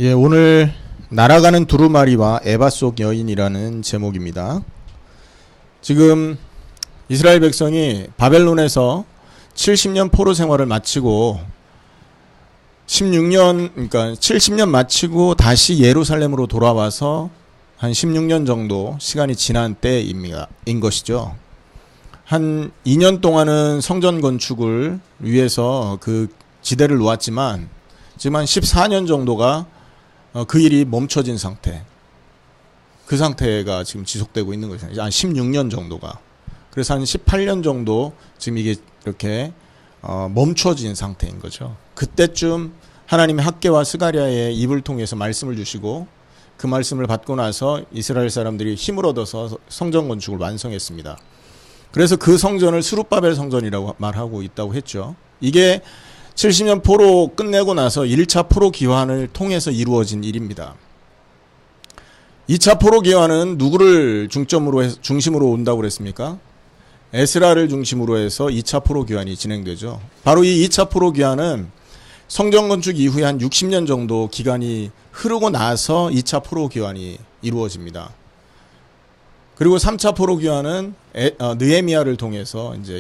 예, 오늘 날아가는 두루마리와 에바 속 여인이라는 제목입니다. 지금 이스라엘 백성이 바벨론에서 70년 포로 생활을 마치고 그러니까 70년 마치고 다시 예루살렘으로 돌아와서 한 16년 정도 시간이 지난 때인 것이죠. 한 2년 동안은 성전 건축을 위해서 그 지대를 놓았지만 지금 한 14년 정도가 그 일이 멈춰진 상태. 그 상태가 지금 지속되고 있는 거죠. 한 16년 정도가. 그래서 한 18년 정도 지금 이게 이렇게 멈춰진 상태인 거죠. 그때쯤 하나님의 학개와 스가랴의 입을 통해서 말씀을 주시고 그 말씀을 받고 나서 이스라엘 사람들이 힘을 얻어서 성전 건축을 완성했습니다. 그래서 그 성전을 스룹바벨 성전이라고 말하고 있다고 했죠. 이게 70년 포로 끝내고 나서 1차 포로 기환을 통해서 이루어진 일입니다. 2차 포로 기환은 누구를 중심으로 온다고 그랬습니까? 에스라를 중심으로 해서 2차 포로 기환이 진행되죠. 바로 이 2차 포로 기환은 성전 건축 이후에 한 60년 정도 기간이 흐르고 나서 2차 포로 기환이 이루어집니다. 그리고 3차 포로 기환은 느헤미야를 통해서 이제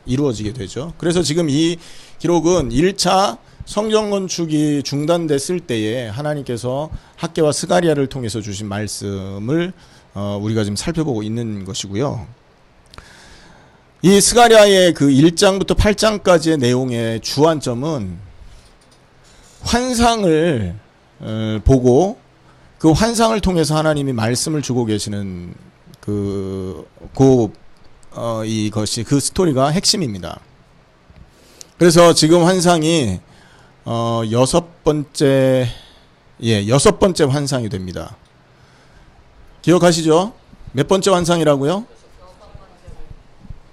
이루어지게 되죠. 그래서 지금 이 기록은 1차 성전 건축이 중단됐을 때에 하나님께서 학개와 스가랴를 통해서 주신 말씀을 우리가 지금 살펴보고 있는 것이고요. 이 스가랴의 그 1장부터 8장까지의 내용의 주안점은 환상을 보고 그 환상을 통해서 하나님이 말씀을 주고 계시는 이것이 그 스토리가 핵심입니다. 그래서 지금 환상이 여섯 번째 환상이 됩니다. 기억하시죠? 몇 번째 환상이라고요?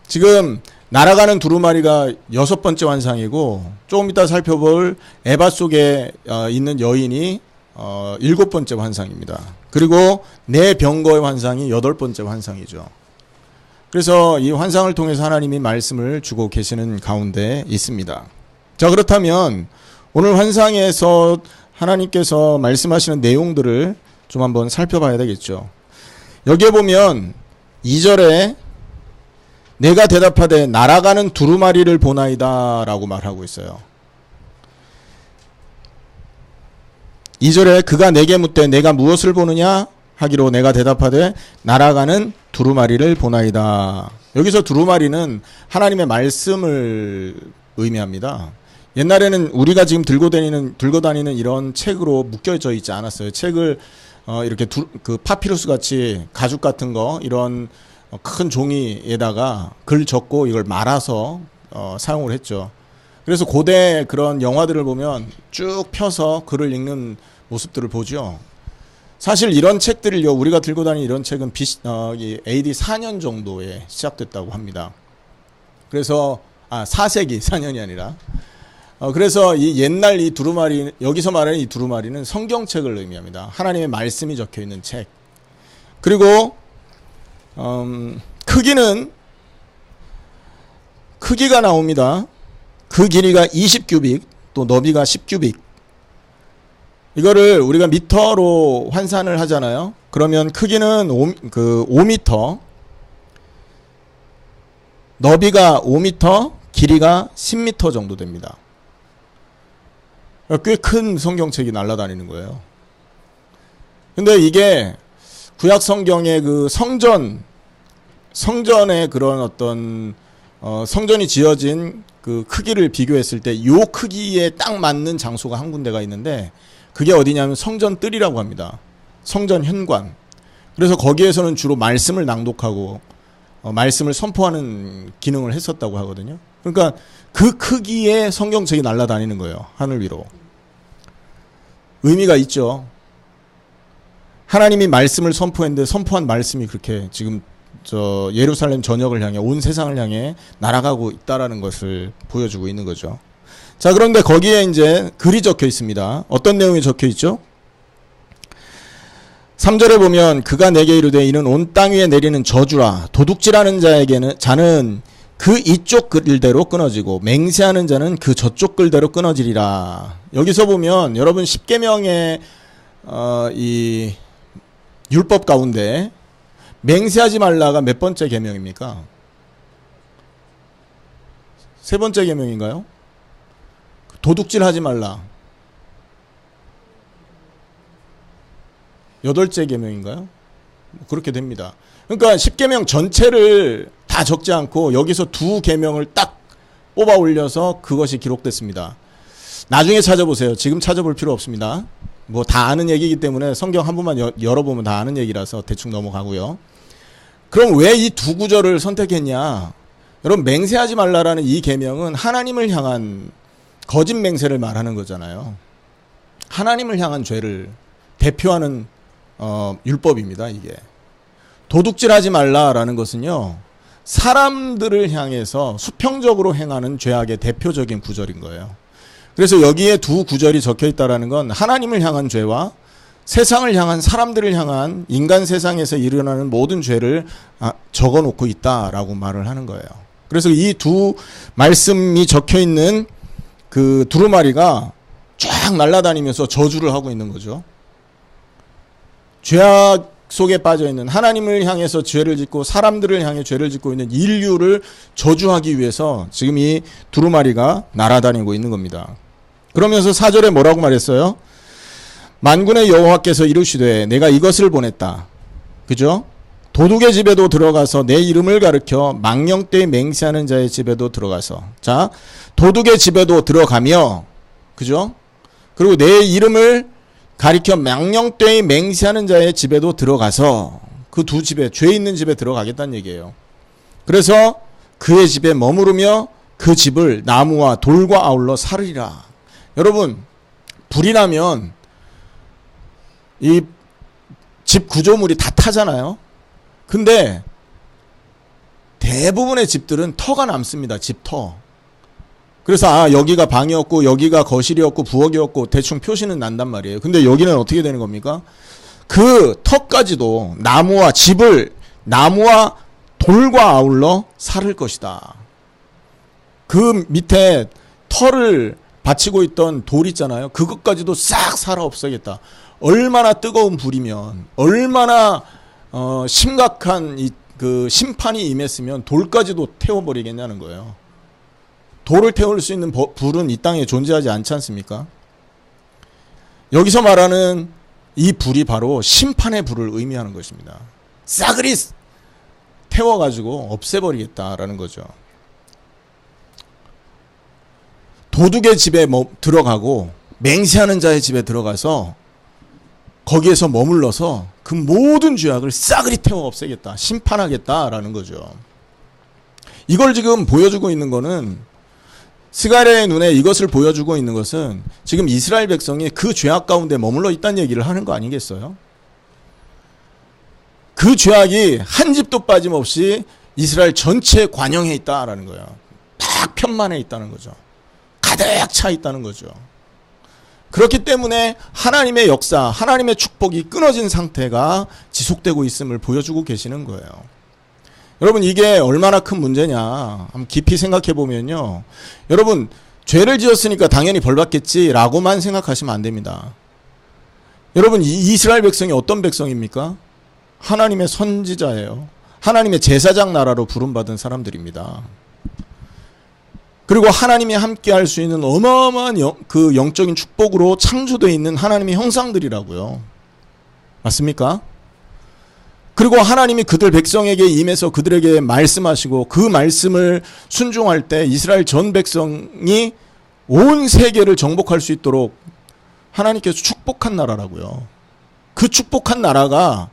지금 날아가는 두루마리가 6번째 환상이고 조금 이따 살펴볼 에바 속에 있는 여인이 7번째 환상입니다. 그리고 내 병거의 환상이 8번째 환상이죠. 그래서 이 환상을 통해서 하나님이 말씀을 주고 계시는 가운데 있습니다. 자, 그렇다면 오늘 환상에서 하나님께서 말씀하시는 내용들을 좀 한번 살펴봐야 되겠죠. 여기에 보면 2절에 내가 대답하되 날아가는 두루마리를 보나이다 라고 말하고 있어요. 2절에 그가 내게 묻되 내가 무엇을 보느냐 하기로 내가 대답하되 날아가는 두루마리를 보나이다. 여기서 두루마리는 하나님의 말씀을 의미합니다. 옛날에는 우리가 지금 들고 다니는 이런 책으로 묶여져 있지 않았어요. 책을 이렇게 그 파피루스 같이 가죽 같은 거 이런 큰 종이에다가 글 적고 이걸 말아서 사용을 했죠. 그래서 고대 그런 영화들을 보면 쭉 펴서 글을 읽는 모습들을 보죠. 사실 이런 책들을요, 우리가 들고 다니는 이런 책은 AD 4년 정도에 시작됐다고 합니다. 그래서 4세기 4년이 아니라 그래서 이 옛날 이 두루마리, 여기서 말하는 이 두루마리는 성경책을 의미합니다. 하나님의 말씀이 적혀 있는 책. 그리고 크기가 나옵니다. 그 길이가 20규빅, 또 너비가 10규빅. 이거를 우리가 미터로 환산을 하잖아요. 그러면 크기는 5미터, 너비가 5미터, 길이가 10미터 정도 됩니다. 꽤 큰 성경책이 날아다니는 거예요. 근데 이게 구약 성경의 그 성전의 그런 어떤 성전이 지어진 그 크기를 비교했을 때 요 크기에 딱 맞는 장소가 한 군데가 있는데 그게 어디냐면 성전 뜰이라고 합니다. 성전 현관. 그래서 거기에서는 주로 말씀을 낭독하고 말씀을 선포하는 기능을 했었다고 하거든요. 그러니까 그 크기의 성경책이 날아다니는 거예요. 하늘 위로. 의미가 있죠. 하나님이 말씀을 선포했는데 선포한 말씀이 그렇게 지금 예루살렘 전역을 향해 온 세상을 향해 날아가고 있다라는 것을 보여주고 있는 거죠. 자, 그런데 거기에 이제 글이 적혀 있습니다. 어떤 내용이 적혀 있죠? 3절에 보면 그가 내게 이르되 이는 온 땅 위에 내리는 저주라 도둑질하는 자는 그 이쪽 글대로 끊어지고 맹세하는 자는 그 저쪽 글대로 끊어지리라. 여기서 보면 여러분 십계명의 이 율법 가운데 맹세하지 말라가 몇 번째 계명입니까? 세 번째 계명인가요? 도둑질하지 말라. 여덟째 계명인가요? 그렇게 됩니다. 그러니까 십계명 전체를 다 적지 않고 여기서 두 계명을 딱 뽑아 올려서 그것이 기록됐습니다. 나중에 찾아보세요. 지금 찾아볼 필요 없습니다. 뭐 다 아는 얘기이기 때문에 성경 한 번만 열어보면 다 아는 얘기라서 대충 넘어가고요. 그럼 왜 이 두 구절을 선택했냐? 여러분, 맹세하지 말라라는 이 계명은 하나님을 향한 거짓 맹세를 말하는 거잖아요. 하나님을 향한 죄를 대표하는 율법입니다. 이게 도둑질하지 말라라는 것은요, 사람들을 향해서 수평적으로 행하는 죄악의 대표적인 구절인 거예요. 그래서 여기에 두 구절이 적혀 있다라는 건 하나님을 향한 죄와 세상을 향한, 사람들을 향한, 인간 세상에서 일어나는 모든 죄를 적어 놓고 있다라고 말을 하는 거예요. 그래서 이 두 말씀이 적혀 있는 그 두루마리가 쫙 날아다니면서 저주를 하고 있는 거죠. 죄악 속에 빠져 있는, 하나님을 향해서 죄를 짓고 사람들을 향해 죄를 짓고 있는 인류를 저주하기 위해서 지금 이 두루마리가 날아다니고 있는 겁니다. 그러면서 4절에 뭐라고 말했어요? 만군의 여호와께서 이르시되 내가 이것을 보냈다. 그죠? 도둑의 집에도 들어가서 내 이름을 가르쳐 망령되이 맹세하는 자의 집에도 들어가서, 자, 도둑의 집에도 들어가며, 그죠? 그리고 내 이름을 가리켜 망령되이 맹세하는 자의 집에도 들어가서, 그 두 집에, 죄 있는 집에 들어가겠다는 얘기예요. 그래서 그의 집에 머무르며 그 집을 나무와 돌과 아울러 사르리라. 여러분, 불이 나면 이 집 구조물이 다 타잖아요. 근데 대부분의 집들은 터가 남습니다. 집터. 그래서 여기가 방이었고 여기가 거실이었고 부엌이었고 대충 표시는 난단 말이에요. 근데 여기는 어떻게 되는 겁니까? 그 터까지도 나무와 돌과 아울러 사를 것이다. 그 밑에 터를 받치고 있던 돌 있잖아요. 그것까지도 싹 살아 없애겠다. 얼마나 뜨거운 불이면, 얼마나 심각한 그 심판이 임했으면 돌까지도 태워버리겠냐는 거예요. 돌을 태울 수 있는 불은 이 땅에 존재하지 않지 않습니까? 여기서 말하는 이 불이 바로 심판의 불을 의미하는 것입니다. 싸그리 태워가지고 없애버리겠다라는 거죠. 도둑의 집에 들어가고 맹세하는 자의 집에 들어가서 거기에서 머물러서 그 모든 죄악을 싸그리 태워 없애겠다, 심판하겠다라는 거죠. 이걸 지금 보여주고 있는 거는, 스가랴의 눈에 이것을 보여주고 있는 것은 지금 이스라엘 백성이 그 죄악 가운데 머물러 있다는 얘기를 하는 거 아니겠어요? 그 죄악이 한 집도 빠짐없이 이스라엘 전체에 관영해 있다라는 거예요. 딱 편만해 있다는 거죠. 가득 차 있다는 거죠. 그렇기 때문에 하나님의 역사, 하나님의 축복이 끊어진 상태가 지속되고 있음을 보여주고 계시는 거예요. 여러분, 이게 얼마나 큰 문제냐 한번 깊이 생각해 보면요, 여러분, 죄를 지었으니까 당연히 벌받겠지라고만 생각하시면 안 됩니다. 여러분, 이스라엘 백성이 어떤 백성입니까? 하나님의 선지자예요. 하나님의 제사장 나라로 부름받은 사람들입니다. 그리고 하나님이 함께 할 수 있는 어마어마한 그 영적인 축복으로 창조되어 있는 하나님의 형상들이라고요. 맞습니까? 그리고 하나님이 그들 백성에게 임해서 그들에게 말씀하시고 그 말씀을 순종할 때 이스라엘 전 백성이 온 세계를 정복할 수 있도록 하나님께서 축복한 나라라고요. 그 축복한 나라가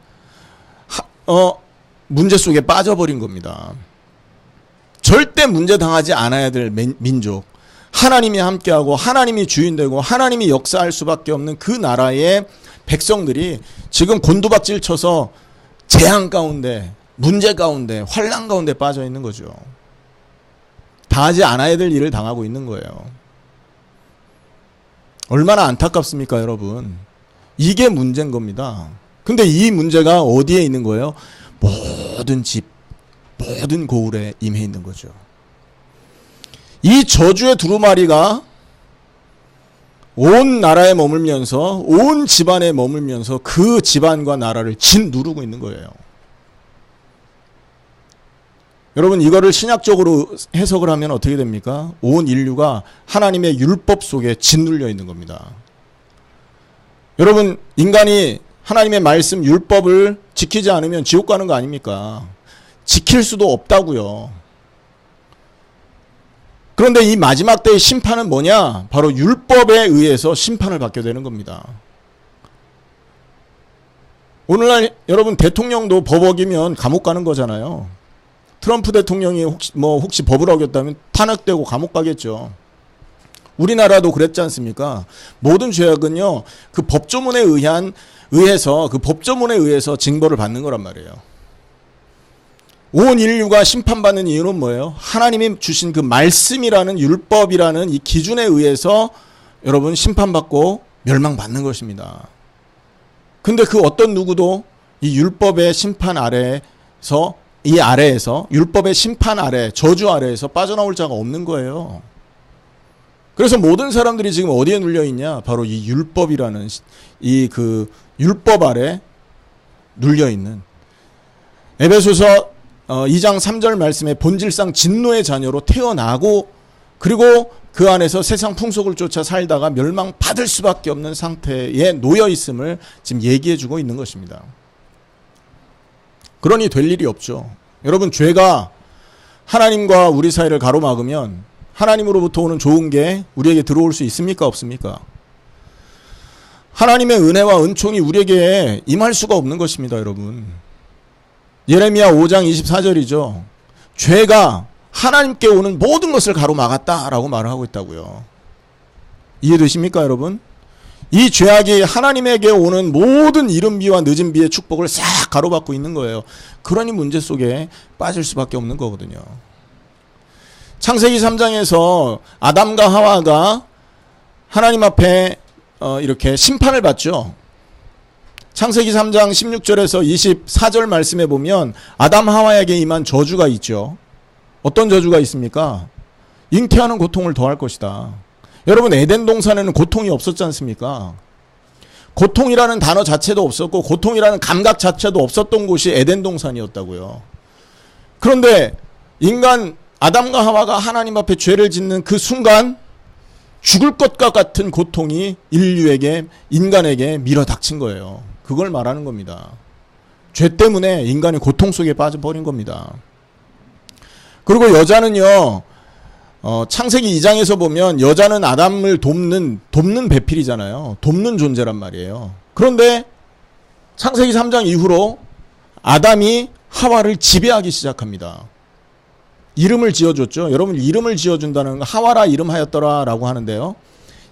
문제 속에 빠져버린 겁니다. 절대 문제 당하지 않아야 될 민족, 하나님이 함께하고 하나님이 주인되고 하나님이 역사할 수밖에 없는 그 나라의 백성들이 지금 곤두박질 쳐서 재앙 가운데, 문제 가운데, 환난 가운데 빠져 있는 거죠. 당하지 않아야 될 일을 당하고 있는 거예요. 얼마나 안타깝습니까, 여러분? 이게 문제인 겁니다. 근데 이 문제가 어디에 있는 거예요? 모든 집, 모든 고을에 임해 있는 거죠. 이 저주의 두루마리가 온 나라에 머물면서 온 집안에 머물면서 그 집안과 나라를 짓누르고 있는 거예요. 여러분 이거를 신약적으로 해석을 하면 어떻게 됩니까? 온 인류가 하나님의 율법 속에 짓눌려 있는 겁니다. 여러분 인간이 하나님의 말씀 율법을 지키지 않으면 지옥 가는 거 아닙니까? 지킬 수도 없다고요. 그런데 이 마지막 때의 심판은 뭐냐? 바로 율법에 의해서 심판을 받게 되는 겁니다. 오늘날 여러분 대통령도 법 어기면 감옥 가는 거잖아요. 트럼프 대통령이 혹시 법을 어겼다면 탄핵되고 감옥 가겠죠. 우리나라도 그랬지 않습니까? 모든 죄악은요, 그 법조문에 의해서 징벌을 받는 거란 말이에요. 온 인류가 심판받는 이유는 뭐예요? 하나님이 주신 그 말씀이라는 율법이라는 이 기준에 의해서 여러분 심판받고 멸망받는 것입니다. 근데 그 어떤 누구도 이 율법의 심판 아래에서 율법의 심판 아래, 저주 아래에서 빠져나올 자가 없는 거예요. 그래서 모든 사람들이 지금 어디에 눌려 있냐? 바로 이 율법이라는 이 그 율법 아래 눌려 있는 에베소서 2장 3절 말씀에 본질상 진노의 자녀로 태어나고 그리고 그 안에서 세상 풍속을 쫓아 살다가 멸망받을 수밖에 없는 상태에 놓여 있음을 지금 얘기해 주고 있는 것입니다. 그러니 될 일이 없죠. 여러분 죄가 하나님과 우리 사이를 가로막으면 하나님으로부터 오는 좋은 게 우리에게 들어올 수 있습니까? 없습니까? 하나님의 은혜와 은총이 우리에게 임할 수가 없는 것입니다, 여러분. 예레미야 5장 24절이죠. 죄가 하나님께 오는 모든 것을 가로막았다라고 말을 하고 있다고요. 이해되십니까, 여러분? 이 죄악이 하나님에게 오는 모든 이른 비와 늦은 비의 축복을 싹 가로막고 있는 거예요. 그러니 문제 속에 빠질 수밖에 없는 거거든요. 창세기 3장에서 아담과 하와가 하나님 앞에 이렇게 심판을 받죠. 창세기 3장 16절에서 24절 말씀에 보면 아담 하와에게 임한 저주가 있죠. 어떤 저주가 있습니까? 잉태하는 고통을 더할 것이다. 여러분 에덴 동산에는 고통이 없었지 않습니까? 고통이라는 단어 자체도 없었고 고통이라는 감각 자체도 없었던 곳이 에덴 동산이었다고요. 그런데 인간 아담과 하와가 하나님 앞에 죄를 짓는 그 순간 죽을 것과 같은 고통이 인간에게 밀어닥친 거예요. 그걸 말하는 겁니다. 죄 때문에 인간이 고통 속에 빠져버린 겁니다. 그리고 여자는요, 창세기 2장에서 보면 여자는 아담을 돕는 배필이잖아요. 돕는 존재란 말이에요. 그런데 창세기 3장 이후로 아담이 하와를 지배하기 시작합니다. 이름을 지어줬죠. 여러분 이름을 지어준다는 거 하와라 이름하였더라 라고 하는데요.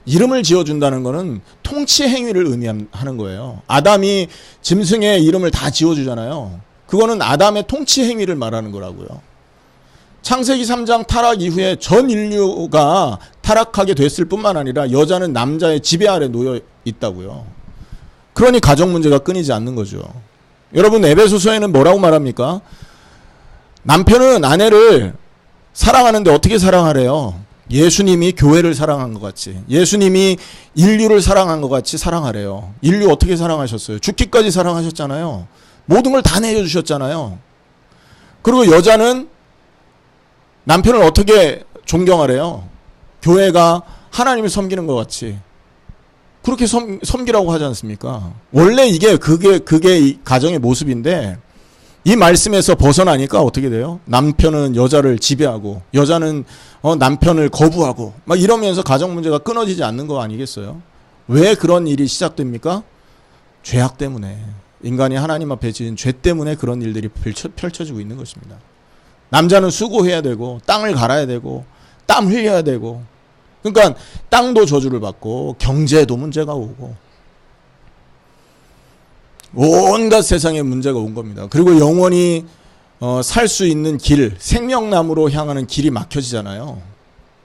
이름을 지어준다는 것은 통치 행위를 의미하는 거예요. 아담이 짐승의 이름을 다 지어주잖아요. 그거는 아담의 통치 행위를 말하는 거라고요. 창세기 3장 타락 이후에 전 인류가 타락하게 됐을 뿐만 아니라 여자는 남자의 지배 아래 놓여 있다고요. 그러니 가정 문제가 끊이지 않는 거죠. 여러분 에베소서에는 뭐라고 말합니까? 남편은 아내를 사랑하는데 어떻게 사랑하래요? 예수님이 교회를 사랑한 것 같이, 예수님이 인류를 사랑한 것 같이 사랑하래요. 인류 어떻게 사랑하셨어요? 죽기까지 사랑하셨잖아요. 모든 걸 다 내려주셨잖아요. 그리고 여자는 남편을 어떻게 존경하래요? 교회가 하나님을 섬기는 것 같이 그렇게 섬기라고 하지 않습니까? 원래 그게 이 가정의 모습인데 이 말씀에서 벗어나니까 어떻게 돼요? 남편은 여자를 지배하고 여자는 남편을 거부하고 막 이러면서 가정 문제가 끊어지지 않는 거 아니겠어요? 왜 그런 일이 시작됩니까? 죄악 때문에, 인간이 하나님 앞에 지은 죄 때문에 그런 일들이 펼쳐지고 있는 것입니다. 남자는 수고해야 되고 땅을 갈아야 되고 땀 흘려야 되고, 그러니까 땅도 저주를 받고 경제에도 문제가 오고 온갖 세상에 문제가 온 겁니다. 그리고 영원히 살 수 있는 길, 생명나무로 향하는 길이 막혀지잖아요.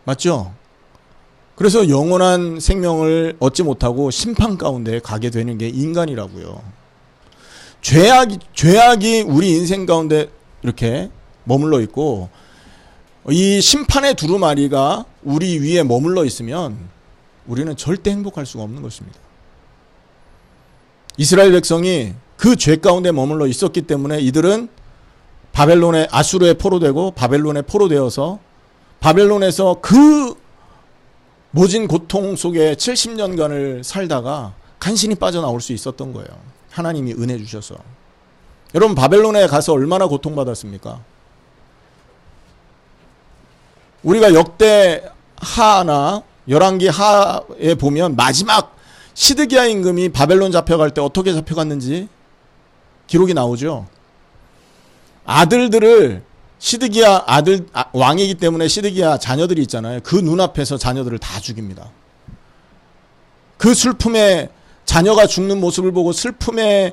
맞죠? 그래서 영원한 생명을 얻지 못하고 심판 가운데 가게 되는 게 인간이라고요. 죄악이 우리 인생 가운데 이렇게 머물러 있고 이 심판의 두루마리가 우리 위에 머물러 있으면 우리는 절대 행복할 수가 없는 것입니다. 이스라엘 백성이 그 죄 가운데 머물러 있었기 때문에 이들은 바벨론의 아수르에 포로되고 바벨론에 포로되어서 바벨론에서 그 모진 고통 속에 70년간을 살다가 간신히 빠져나올 수 있었던 거예요. 하나님이 은혜 주셔서. 여러분 바벨론에 가서 얼마나 고통받았습니까? 우리가 역대 하나 열왕기 하에 보면 마지막 시드기야 임금이 바벨론 잡혀갈 때 어떻게 잡혀갔는지 기록이 나오죠. 아들들을 시드기야 왕이기 때문에 시드기야 자녀들이 있잖아요. 그 눈앞에서 자녀들을 다 죽입니다. 그 슬픔에 자녀가 죽는 모습을 보고 슬픔에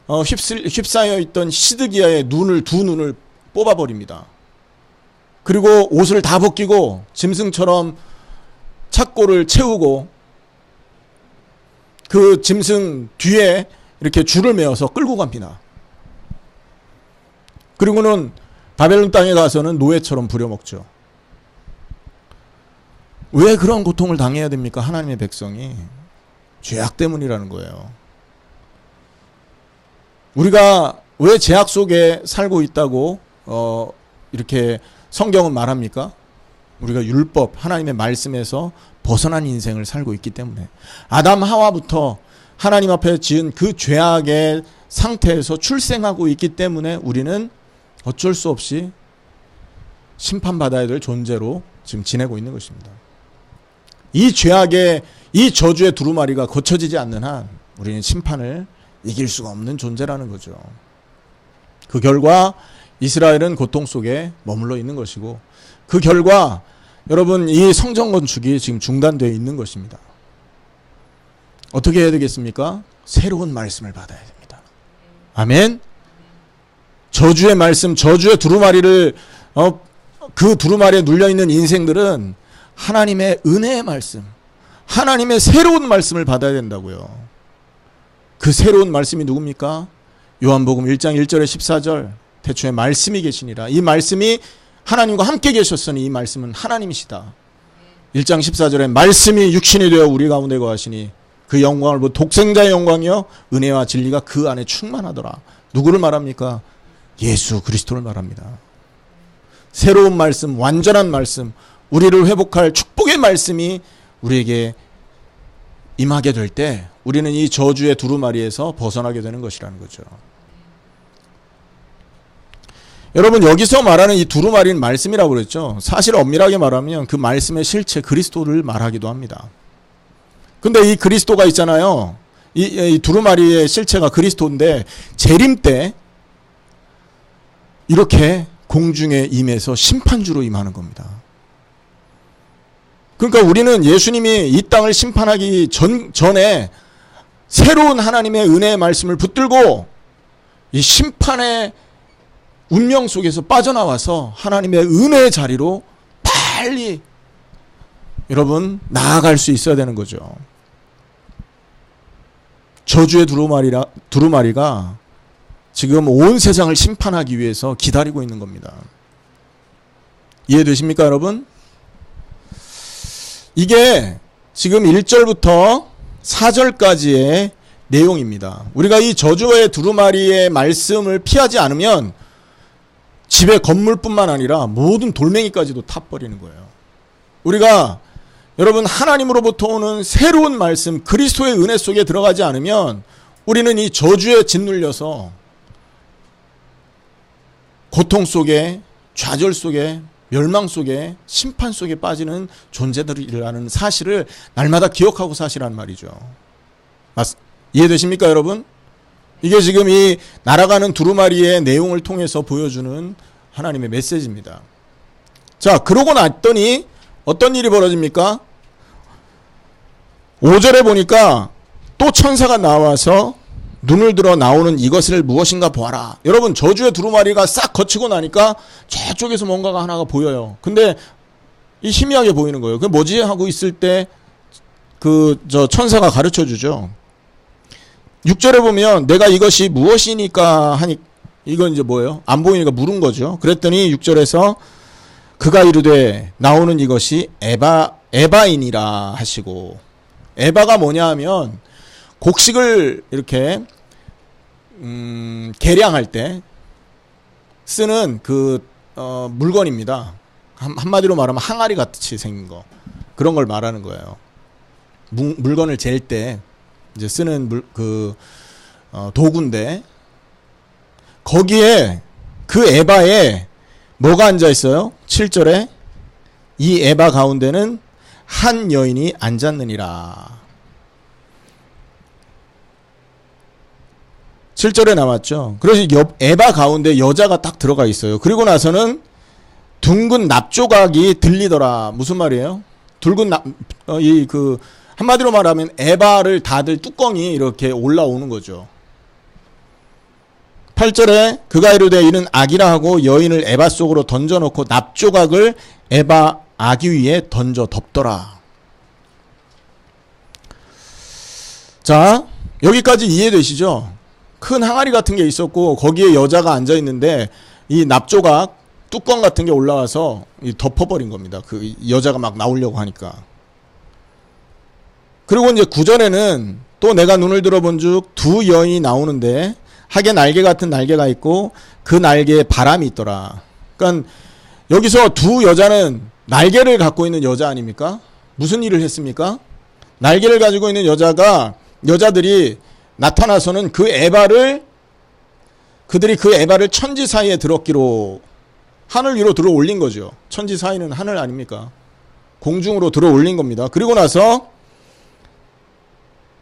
휩싸여 있던 시드기야의 두 눈을 뽑아버립니다. 그리고 옷을 다 벗기고 짐승처럼 착고를 채우고 그 짐승 뒤에 이렇게 줄을 메어서 끌고 갑니다. 그리고는 바벨론 땅에 가서는 노예처럼 부려먹죠. 왜 그런 고통을 당해야 됩니까? 하나님의 백성이. 죄악 때문이라는 거예요. 우리가 왜 죄악 속에 살고 있다고 이렇게 성경은 말합니까? 우리가 율법, 하나님의 말씀에서 벗어난 인생을 살고 있기 때문에 아담 하와부터 하나님 앞에 지은 그 죄악의 상태에서 출생하고 있기 때문에 우리는 어쩔 수 없이 심판받아야 될 존재로 지금 지내고 있는 것입니다. 이 죄악의 이 저주의 두루마리가 고쳐지지 않는 한 우리는 심판을 이길 수가 없는 존재라는 거죠. 그 결과 이스라엘은 고통 속에 머물러 있는 것이고 그 결과 여러분 이 성전 건축이 지금 중단되어 있는 것입니다. 어떻게 해야 되겠습니까? 새로운 말씀을 받아야 됩니다. 아멘. 저주의 말씀, 저주의 두루마리를 그 두루마리에 눌려있는 인생들은 하나님의 은혜의 말씀, 하나님의 새로운 말씀을 받아야 된다고요. 그 새로운 말씀이 누굽니까? 요한복음 1장 1절에 14절 태초에 말씀이 계시니라. 이 말씀이 하나님과 함께 계셨으니 이 말씀은 하나님이시다. 1장 14절에 말씀이 육신이 되어 우리 가운데 거하시니 그 영광을 보고 독생자의 영광이요 은혜와 진리가 그 안에 충만하더라. 누구를 말합니까? 예수 그리스도를 말합니다. 새로운 말씀, 완전한 말씀, 우리를 회복할 축복의 말씀이 우리에게 임하게 될 때 우리는 이 저주의 두루마리에서 벗어나게 되는 것이라는 거죠. 여러분 여기서 말하는 이 두루마리는 말씀이라고 그랬죠. 사실 엄밀하게 말하면 그 말씀의 실체 그리스도를 말하기도 합니다. 근데 이 그리스도가 있잖아요. 이 두루마리의 실체가 그리스도인데 재림 때 이렇게 공중에 임해서 심판주로 임하는 겁니다. 그러니까 우리는 예수님이 이 땅을 심판하기 전에 새로운 하나님의 은혜의 말씀을 붙들고 이 심판의 운명 속에서 빠져나와서 하나님의 은혜의 자리로 빨리 여러분 나아갈 수 있어야 되는 거죠. 저주의 두루마리가 지금 온 세상을 심판하기 위해서 기다리고 있는 겁니다. 이해되십니까 여러분? 이게 지금 1절부터 4절까지의 내용입니다. 우리가 이 저주의 두루마리의 말씀을 피하지 않으면 집의 건물뿐만 아니라 모든 돌멩이까지도 타버리는 거예요. 우리가 여러분 하나님으로부터 오는 새로운 말씀 그리스도의 은혜 속에 들어가지 않으면 우리는 이 저주에 짓눌려서 고통 속에 좌절 속에 멸망 속에 심판 속에 빠지는 존재들이라는 사실을 날마다 기억하고 사시란 말이죠. 이해되십니까 여러분? 이게 지금 이 날아가는 두루마리의 내용을 통해서 보여주는 하나님의 메시지입니다. 자, 그러고 났더니 어떤 일이 벌어집니까? 5절에 보니까 또 천사가 나와서 눈을 들어 나오는 이것을 무엇인가 보아라. 여러분 저주의 두루마리가 싹 거치고 나니까 저쪽에서 뭔가가 하나가 보여요. 근데 이 희미하게 보이는 거예요. 그게 뭐지? 하고 있을 때 천사가 가르쳐 주죠. 6절에 보면 내가 이것이 무엇이니까 하니 이건 이제 뭐예요? 안 보이니까 물은 거죠. 그랬더니 6절에서 그가 이르되 나오는 이것이 에바이니라 하시고, 에바가 뭐냐 하면 곡식을 이렇게 계량할 때 쓰는 그 물건입니다. 한마디로 말하면 항아리 같이 생긴 거, 그런 걸 말하는 거예요. 물건을 잴 때 이제 쓰는 도구인데, 거기에 그 에바에 뭐가 앉아 있어요? 7절에 이 에바 가운데는 한 여인이 앉았느니라. 7절에 나왔죠. 그래서 에바 가운데 여자가 딱 들어가 있어요. 그리고 나서는 둥근 납조각이 들리더라. 무슨 말이에요? 한마디로 말하면 에바를 닫을 뚜껑이 이렇게 올라오는 거죠. 8절에 그가 이르되 이는 악이라 하고 여인을 에바 속으로 던져놓고 납조각을 에바 아기 위에 던져 덮더라. 자, 여기까지 이해되시죠? 큰 항아리 같은 게 있었고 거기에 여자가 앉아 있는데 이 납조각 뚜껑 같은 게 올라와서 덮어버린 겁니다. 그 여자가 막 나오려고 하니까. 그리고 이제 9절에는 또 내가 눈을 들어본 즉 두 여인이 나오는데 하계 날개 같은 날개가 있고 그 날개에 바람이 있더라. 그러니까 여기서 두 여자는 날개를 갖고 있는 여자 아닙니까? 무슨 일을 했습니까? 날개를 가지고 있는 여자들이 나타나서는 그들이 그 에바를 천지 사이에 들었기로, 하늘 위로 들어 올린 거죠. 천지 사이는 하늘 아닙니까? 공중으로 들어 올린 겁니다. 그리고 나서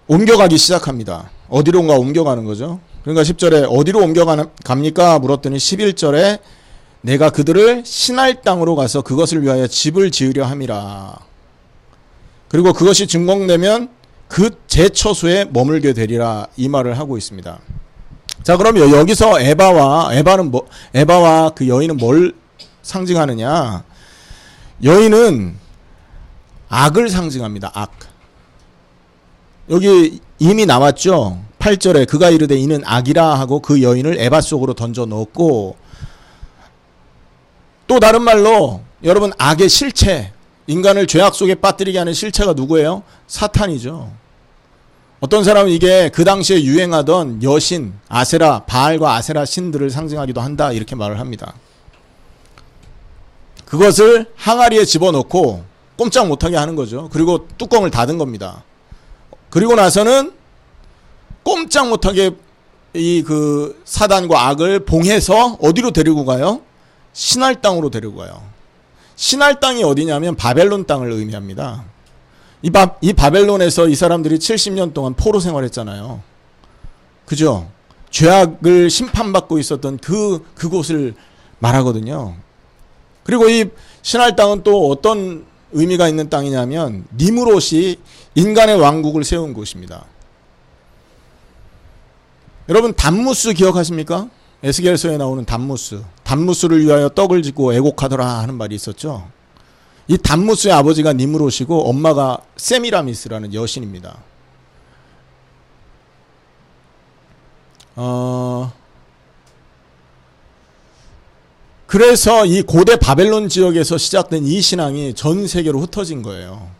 옮겨가기 시작합니다. 어디론가 옮겨가는 거죠. 그러니까 10절에 어디로 옮겨갑니까? 물었더니 11절에 내가 그들을 시날 땅으로 가서 그것을 위하여 집을 지으려 함이라. 그리고 그것이 증공되면 그 제처소에 머물게 되리라, 이 말을 하고 있습니다. 자, 그럼 여기서 에바와 그 여인은 뭘 상징하느냐? 여인은 악을 상징합니다. 악. 여기 이미 나왔죠. 8절에 그가 이르되 이는 악이라 하고 그 여인을 에바 속으로 던져 넣었고, 또 다른 말로 여러분 악의 실체, 인간을 죄악 속에 빠뜨리게 하는 실체가 누구예요? 사탄이죠. 어떤 사람은 이게 그 당시에 유행하던 여신 아세라, 바알과 아세라 신들을 상징하기도 한다, 이렇게 말을 합니다. 그것을 항아리에 집어넣고 꼼짝 못하게 하는 거죠. 그리고 뚜껑을 닫은 겁니다. 그리고 나서는 꼼짝 못하게 그 사단과 악을 봉해서 어디로 데리고 가요? 시날 땅으로 데리고 가요. 시날 땅이 어디냐면 바벨론 땅을 의미합니다. 이 바벨론에서 이 사람들이 70년 동안 포로 생활했잖아요. 그죠? 죄악을 심판받고 있었던 그곳을 말하거든요. 그리고 이 시날 땅은 또 어떤 의미가 있는 땅이냐면 니므롯이 인간의 왕국을 세운 곳입니다. 여러분 단무스 기억하십니까? 에스겔서에 나오는 단무스를 위하여 떡을 짓고 애곡하더라 하는 말이 있었죠. 이 단무스의 아버지가 니므롯이고 엄마가 세미라미스라는 여신입니다. 그래서 이 고대 바벨론 지역에서 시작된 이 신앙이 전 세계로 흩어진 거예요.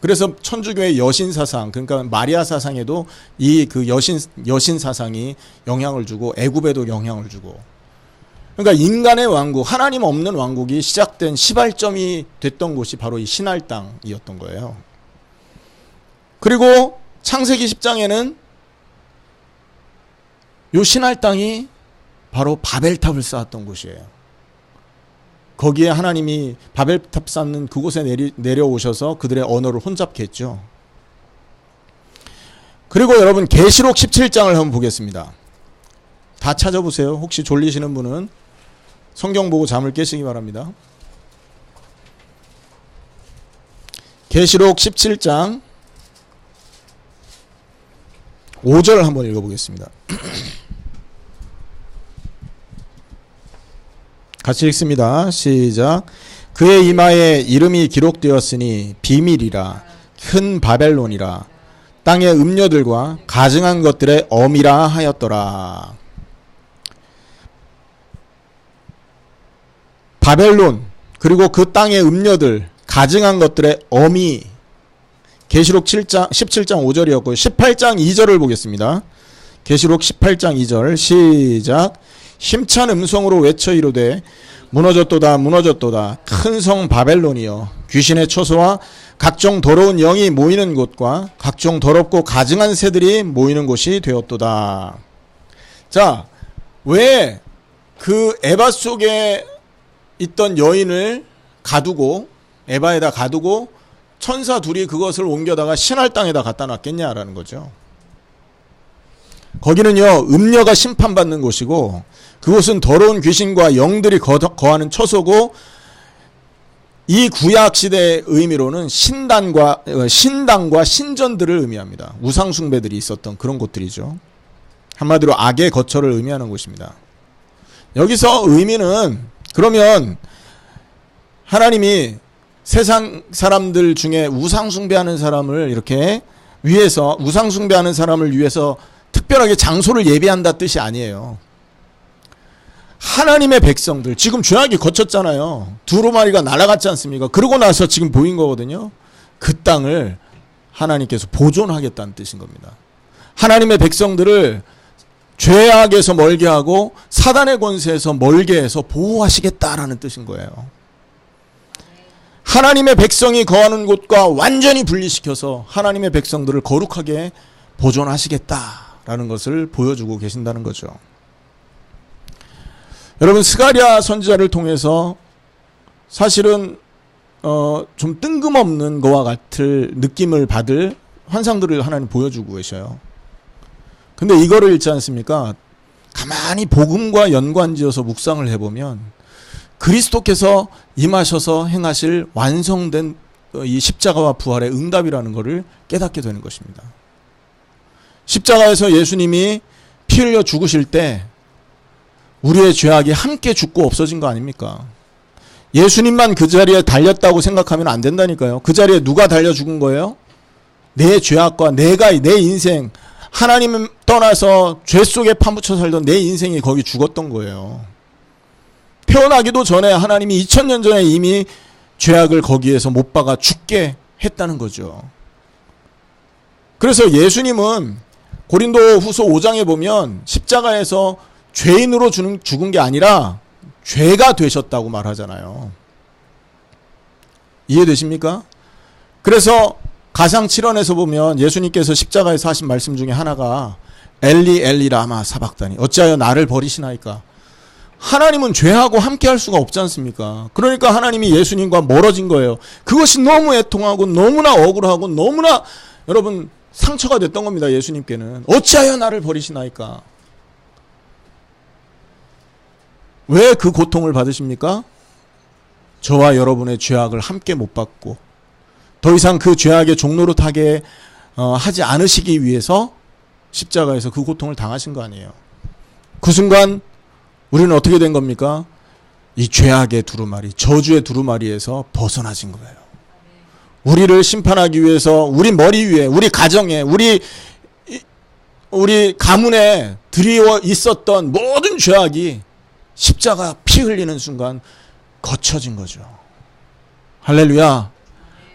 그래서 천주교의 여신 사상, 그러니까 마리아 사상에도 이 그 여신 사상이 영향을 주고 애굽에도 영향을 주고, 그러니까 인간의 왕국, 하나님 없는 왕국이 시작된 시발점이 됐던 곳이 바로 이 시날 땅이었던 거예요. 그리고 창세기 10장에는 이 시날 땅이 바로 바벨탑을 쌓았던 곳이에요. 거기에 하나님이 바벨탑 쌓는 그곳에 내려오셔서 그들의 언어를 혼잡케 했죠. 그리고 여러분 계시록 17장을 한번 보겠습니다. 다 찾아보세요. 혹시 졸리시는 분은 성경 보고 잠을 깨시기 바랍니다. 계시록 17장 5절 한번 읽어보겠습니다. 같이 읽습니다. 시작. 그의 이마에 이름이 기록되었으니 비밀이라, 큰 바벨론이라, 땅의 음녀들과 가증한 것들의 엄이라 하였더라. 바벨론, 그리고 그 땅의 음녀들, 가증한 것들의 어미. 계시록 17장 5절이었고요. 18장 2절을 보겠습니다. 계시록 18장 2절 시작. 힘찬 음성으로 외쳐 이르되 무너졌도다 무너졌도다 큰 성 바벨론이여 귀신의 처소와 각종 더러운 영이 모이는 곳과 각종 더럽고 가증한 새들이 모이는 곳이 되었도다. 자, 왜 그 에바 속에 있던 여인을 가두고 에바에다 가두고 천사 둘이 그것을 옮겨다가 신할 땅에다 갖다 놨겠냐라는 거죠. 거기는요, 음녀가 심판받는 곳이고 그곳은 더러운 귀신과 영들이 거하는 처소고, 이 구약 시대의 의미로는 신당과 신전들을 의미합니다. 우상 숭배들이 있었던 그런 곳들이죠. 한마디로 악의 거처를 의미하는 곳입니다. 여기서 의미는, 그러면 하나님이 세상 사람들 중에 우상 숭배하는 사람을 이렇게 위해서, 우상 숭배하는 사람을 위해서 특별하게 장소를 예비한다 뜻이 아니에요. 하나님의 백성들, 지금 죄악이 거쳤잖아요. 두루마리가 날아갔지 않습니까? 그러고 나서 지금 보인 거거든요. 그 땅을 하나님께서 보존하겠다는 뜻인 겁니다. 하나님의 백성들을 죄악에서 멀게 하고 사단의 권세에서 멀게 해서 보호하시겠다라는 뜻인 거예요. 하나님의 백성이 거하는 곳과 완전히 분리시켜서 하나님의 백성들을 거룩하게 보존하시겠다라는 것을 보여주고 계신다는 거죠. 여러분, 스가랴 선지자를 통해서 사실은 좀 뜬금없는 거와 같을 느낌을 받을 환상들을 하나님 보여주고 계셔요. 근데 이거를 읽지 않습니까? 가만히 복음과 연관지어서 묵상을 해보면 그리스도께서 임하셔서 행하실 완성된 이 십자가와 부활의 응답이라는 것을 깨닫게 되는 것입니다. 십자가에서 예수님이 피 흘려 죽으실 때 우리의 죄악이 함께 죽고 없어진 거 아닙니까? 예수님만 그 자리에 달렸다고 생각하면 안 된다니까요. 그 자리에 누가 달려 죽은 거예요? 내 죄악과 내 인생, 하나님을 떠나서 죄 속에 파묻혀 살던 내 인생이 거기 죽었던 거예요. 태어나기도 전에 하나님이 2000년 전에 이미 죄악을 거기에서 못 박아 죽게 했다는 거죠. 그래서 예수님은 고린도 후서 5장에 보면 십자가에서 죄인으로 죽은 게 아니라 죄가 되셨다고 말하잖아요. 이해되십니까? 그래서 가상 7원에서 보면 예수님께서 십자가에서 하신 말씀 중에 하나가 엘리 엘리 라마 사박다니 어찌하여 나를 버리시나이까. 하나님은 죄하고 함께 할 수가 없지 않습니까? 그러니까 하나님이 예수님과 멀어진 거예요. 그것이 너무 애통하고 너무나 억울하고 너무나 여러분 상처가 됐던 겁니다. 예수님께는. 어찌하여 나를 버리시나이까. 왜 그 고통을 받으십니까? 저와 여러분의 죄악을 함께 못 받고 더 이상 그 죄악의 종로로 타게 하지 않으시기 위해서 십자가에서 그 고통을 당하신 거 아니에요. 그 순간 우리는 어떻게 된 겁니까? 이 죄악의 두루마리, 저주의 두루마리에서 벗어나진 거예요. 우리를 심판하기 위해서 우리 머리 위에, 우리 가정에, 우리 가문에 드리워 있었던 모든 죄악이 십자가 피 흘리는 순간 거쳐진 거죠. 할렐루야.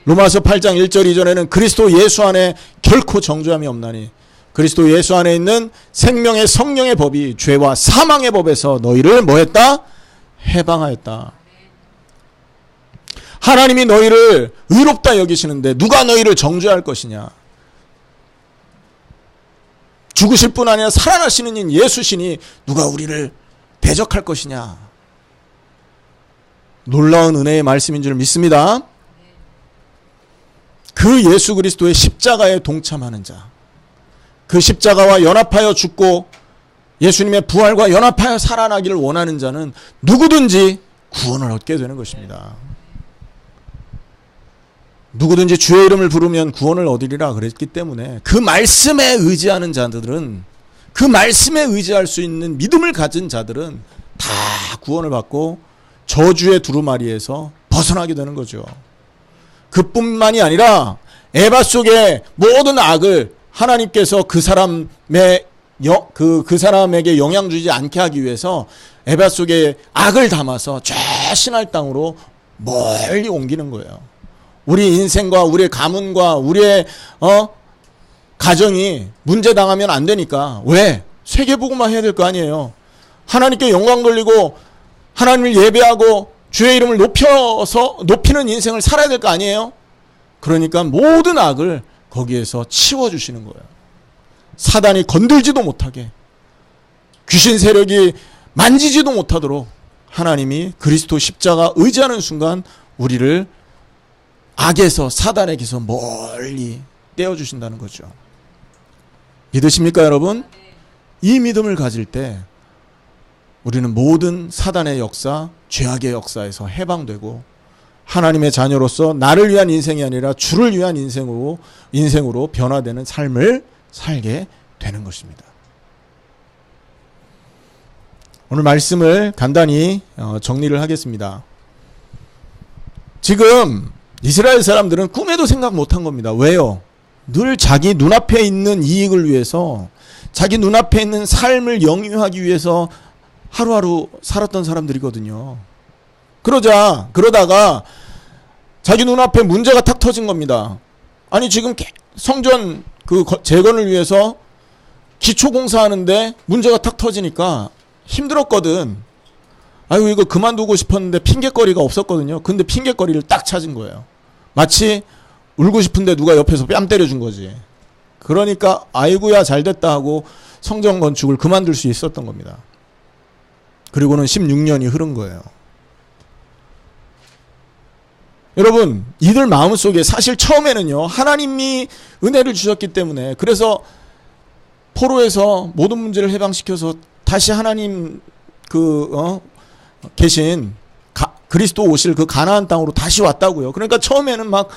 로마서 8장 1절 이전에는 그리스도 예수 안에 결코 정죄함이 없나니 그리스도 예수 안에 있는 생명의 성령의 법이 죄와 사망의 법에서 너희를 뭐했다? 해방하였다. 하나님이 너희를 의롭다 여기시는데 누가 너희를 정죄할 것이냐? 죽으실 뿐 아니라 살아나시는 인 예수시니 누가 우리를 대적할 것이냐? 놀라운 은혜의 말씀인 줄 믿습니다. 그 예수 그리스도의 십자가에 동참하는 자, 그 십자가와 연합하여 죽고 예수님의 부활과 연합하여 살아나기를 원하는 자는 누구든지 구원을 얻게 되는 것입니다. 누구든지 주의 이름을 부르면 구원을 얻으리라 그랬기 때문에 그 말씀에 의지하는 자들은, 그 말씀에 의지할 수 있는 믿음을 가진 자들은 다 구원을 받고 저주의 두루마리에서 벗어나게 되는 거죠. 그뿐만이 아니라 에바 속의 모든 악을 하나님께서 그 사람에게 영향 주지 않게 하기 위해서 에바 속에 악을 담아서 저 신할 땅으로 멀리 옮기는 거예요. 우리 인생과 우리의 가문과 우리의 가정이 문제당하면 안 되니까. 왜? 세계복음화 해야 될 거 아니에요. 하나님께 영광 돌리고 하나님을 예배하고 주의 이름을 높이는 인생을 살아야 될 거 아니에요. 그러니까 모든 악을 거기에서 치워주시는 거예요. 사단이 건들지도 못하게, 귀신 세력이 만지지도 못하도록 하나님이 그리스도 십자가 의지하는 순간 우리를 악에서, 사단에게서 멀리 떼어주신다는 거죠. 믿으십니까, 여러분? 이 믿음을 가질 때 우리는 모든 사단의 역사, 죄악의 역사에서 해방되고 하나님의 자녀로서 나를 위한 인생이 아니라 주를 위한 인생으로 변화되는 삶을 살게 되는 것입니다. 오늘 말씀을 간단히 정리를 하겠습니다. 지금 이스라엘 사람들은 꿈에도 생각 못한 겁니다. 왜요? 늘 자기 눈앞에 있는 이익을 위해서, 자기 눈앞에 있는 삶을 영위하기 위해서 하루하루 살았던 사람들이거든요. 그러다가 자기 눈앞에 문제가 탁 터진 겁니다. 아니 지금 성전 그 재건을 위해서 기초공사하는데 문제가 탁 터지니까 힘들었거든. 아유 이거 그만두고 싶었는데 핑계거리가 없었거든요. 근데 핑계거리를 딱 찾은 거예요. 마치 울고 싶은데 누가 옆에서 뺨 때려준 거지. 그러니까 아이고야 잘됐다 하고 성전 건축을 그만둘 수 있었던 겁니다. 그리고는 16년이 흐른 거예요. 여러분, 이들 마음속에 사실 처음에는요, 하나님이 은혜를 주셨기 때문에, 그래서 포로에서 모든 문제를 해방시켜서 다시 하나님 계신 그리스도 오실 그 가나안 땅으로 다시 왔다고요. 그러니까 처음에는 막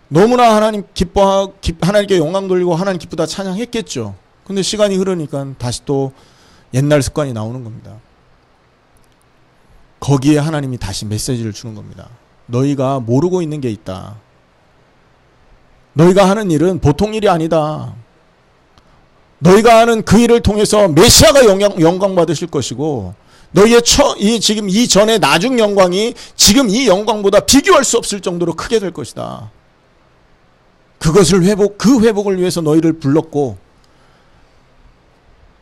너무나 하나님 기뻐하고 하나님께 영광 돌리고 하나님 기쁘다 찬양했겠죠. 근데 시간이 흐르니까 다시 또 옛날 습관이 나오는 겁니다. 거기에 하나님이 다시 메시지를 주는 겁니다. 너희가 모르고 있는 게 있다. 너희가 하는 일은 보통 일이 아니다. 너희가 하는 그 일을 통해서 메시아가 영광 받으실 것이고, 너희의 지금 이 전의 나중 영광이 지금 이 영광보다 비교할 수 없을 정도로 크게 될 것이다. 그것을 그 회복을 위해서 너희를 불렀고,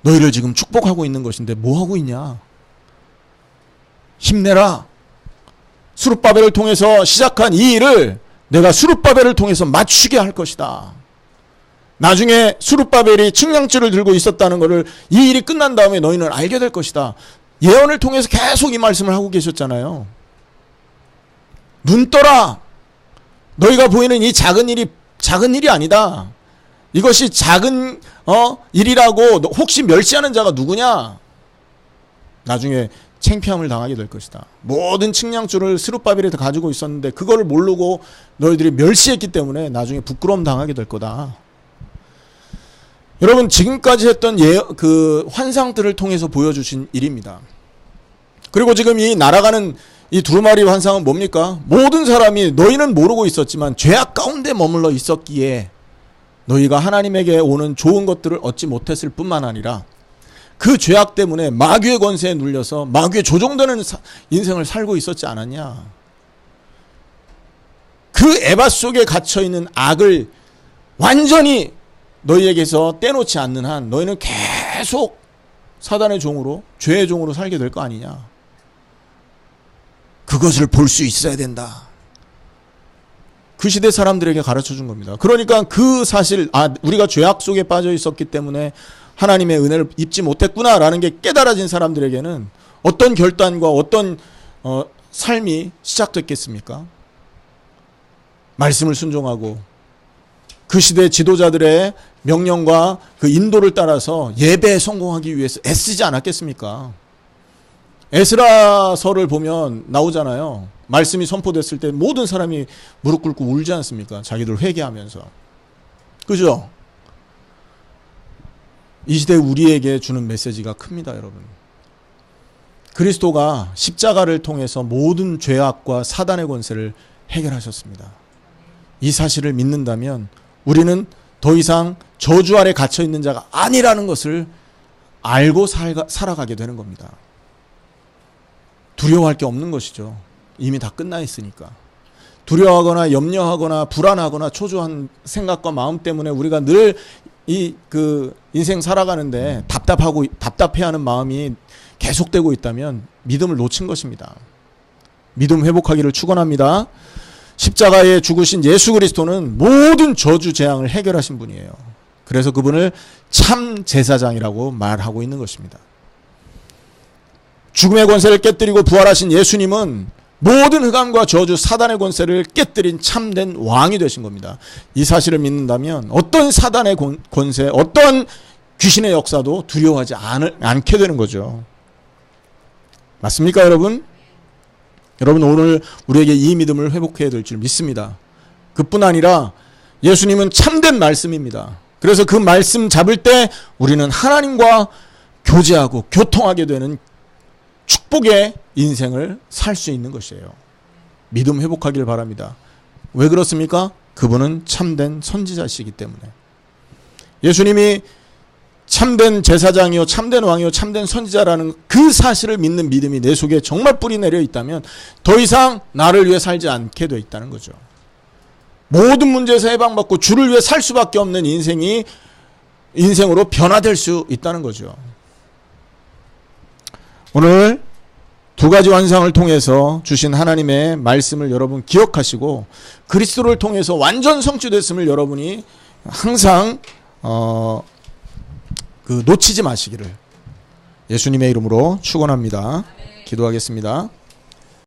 너희를 지금 축복하고 있는 것인데 뭐 하고 있냐? 힘내라. 수룹바벨을 통해서 시작한 이 일을 내가 수룹바벨을 통해서 맞추게 할 것이다. 나중에 수룹바벨이 측량줄을 들고 있었다는 것을 이 일이 끝난 다음에 너희는 알게 될 것이다. 예언을 통해서 계속 이 말씀을 하고 계셨잖아요. 눈 떠라. 너희가 보이는 이 작은 일이 아니다. 이것이 작은 일이라고 혹시 멸시하는 자가 누구냐? 나중에 창피함을 당하게 될 것이다. 모든 측량줄을 스룹바벨이 다 가지고 있었는데 그거를 모르고 너희들이 멸시했기 때문에 나중에 부끄러움 당하게 될 거다. 여러분, 지금까지 했던 그 환상들을 통해서 보여주신 일입니다. 그리고 지금 이 날아가는 이 두루마리 환상은 뭡니까? 모든 사람이 너희는 모르고 있었지만 죄악 가운데 머물러 있었기에 너희가 하나님에게 오는 좋은 것들을 얻지 못했을 뿐만 아니라 그 죄악 때문에 마귀의 권세에 눌려서 마귀에 조종되는 인생을 살고 있었지 않았냐. 그 에바 속에 갇혀있는 악을 완전히 너희에게서 떼놓지 않는 한 너희는 계속 사단의 종으로, 죄의 종으로 살게 될 거 아니냐. 그것을 볼 수 있어야 된다. 그 시대 사람들에게 가르쳐 준 겁니다. 그러니까 그 사실, 우리가 죄악 속에 빠져 있었기 때문에 하나님의 은혜를 입지 못했구나라는 게 깨달아진 사람들에게는 어떤 결단과 어떤 삶이 시작됐겠습니까? 말씀을 순종하고 그 시대 지도자들의 명령과 그 인도를 따라서 예배에 성공하기 위해서 애쓰지 않았겠습니까? 에스라서를 보면 나오잖아요. 말씀이 선포됐을 때 모든 사람이 무릎 꿇고 울지 않습니까? 자기들 회개하면서. 그죠? 이 시대 우리에게 주는 메시지가 큽니다, 여러분. 그리스도가 십자가를 통해서 모든 죄악과 사단의 권세를 해결하셨습니다. 이 사실을 믿는다면 우리는 더 이상 저주 아래 갇혀 있는 자가 아니라는 것을 알고 살아가게 되는 겁니다. 두려워할 게 없는 것이죠. 이미 다 끝나 있으니까. 두려워하거나 염려하거나 불안하거나 초조한 생각과 마음 때문에 우리가 늘 인생 살아가는데 답답해하는 마음이 계속되고 있다면 믿음을 놓친 것입니다. 믿음 회복하기를 축원합니다. 십자가에 죽으신 예수 그리스도는 모든 저주 재앙을 해결하신 분이에요. 그래서 그분을 참 제사장이라고 말하고 있는 것입니다. 죽음의 권세를 깨뜨리고 부활하신 예수님은 모든 흑암과 저주 사단의 권세를 깨뜨린 참된 왕이 되신 겁니다. 이 사실을 믿는다면 어떤 사단의 권세, 어떤 귀신의 역사도 두려워하지 않게 되는 거죠. 맞습니까, 여러분? 여러분, 오늘 우리에게 이 믿음을 회복해야 될 줄 믿습니다. 그뿐 아니라 예수님은 참된 말씀입니다. 그래서 그 말씀 잡을 때 우리는 하나님과 교제하고 교통하게 되는 축복의 인생을 살 수 있는 것이에요. 믿음 회복하길 바랍니다. 왜 그렇습니까? 그분은 참된 선지자시기 때문에. 예수님이 참된 제사장이요, 참된 왕이요, 참된 선지자라는 그 사실을 믿는 믿음이 내 속에 정말 뿌리 내려 있다면 더 이상 나를 위해 살지 않게 되어 있다는 거죠. 모든 문제에서 해방받고 주를 위해 살 수밖에 없는 인생으로 변화될 수 있다는 거죠. 오늘 두 가지 환상을 통해서 주신 하나님의 말씀을 여러분 기억하시고 그리스도를 통해서 완전 성취됐음을 여러분이 항상 놓치지 마시기를 예수님의 이름으로 축원합니다. 기도하겠습니다.